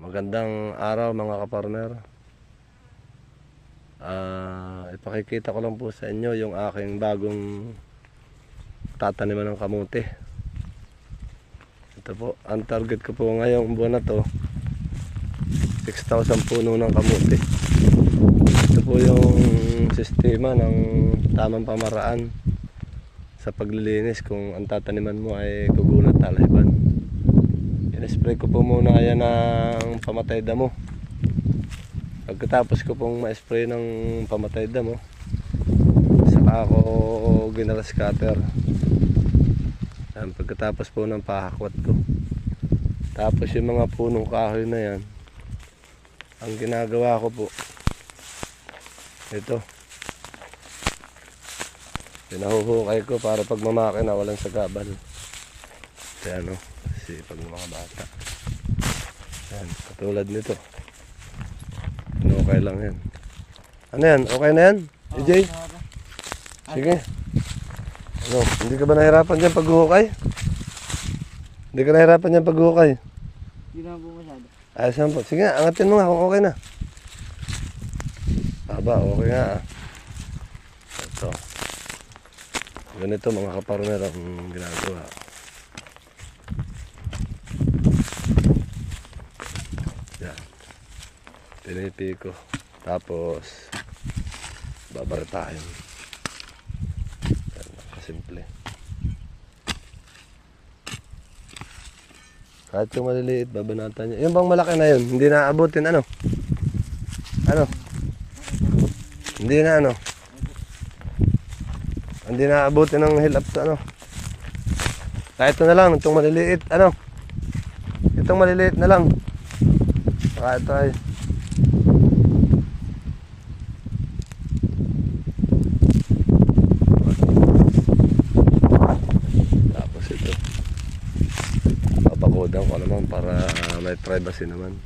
Magandang araw mga kaparmer. Ipakikita ko lang po sa inyo yung aking bagong tataniman ng kamote. Ito po, ang target ko po ngayong buwan na to 6,000 puno ng kamote. Ito po yung sistema ng tamang pamaraan sa paglilinis kung ang tataniman mo ay gugunat talahiban. In-spray ko po muna yan ng pamatay damo. Pagkatapos ko pong ma-spray ng pamatay damo, saka ako ginalas cutter. Pagkatapos po ng pahakwat ko. Tapos yung mga punong kahoy na yan, ang ginagawa ko po, ito, pinahuhukay ko para pag mamakina walang sagabal. Kaya ano, sipag ng mga bata. Yan, katulad nito. Okay lang yan. Ano yan? Okay na yan? EJ? Sige. Ano, hindi ka ba nahirapan dyan paghuhukay? Hindi ka nahirapan dyan paghuhukay? Hindi naman po masyado. Ayos yan po. Sige, angatin mo nga kung okay na. Aba, okay nga ah. Ito. Ganito mga kaparmer ang ginagawa. Yan. Pinipi ko. Tapos babartahin. Yan, kasimple. Kahit yung maliliit, babanatan niya. Yung bang malaki na yun, hindi na abutin ano? Ano? Hindi na ano? Hindi na abutin ng hilap sa ano? Kahit ito na lang, itong maliliit, ano? Itong maliliit na lang. Saka ito ay tapos ito papakodan ko naman para may privacy naman.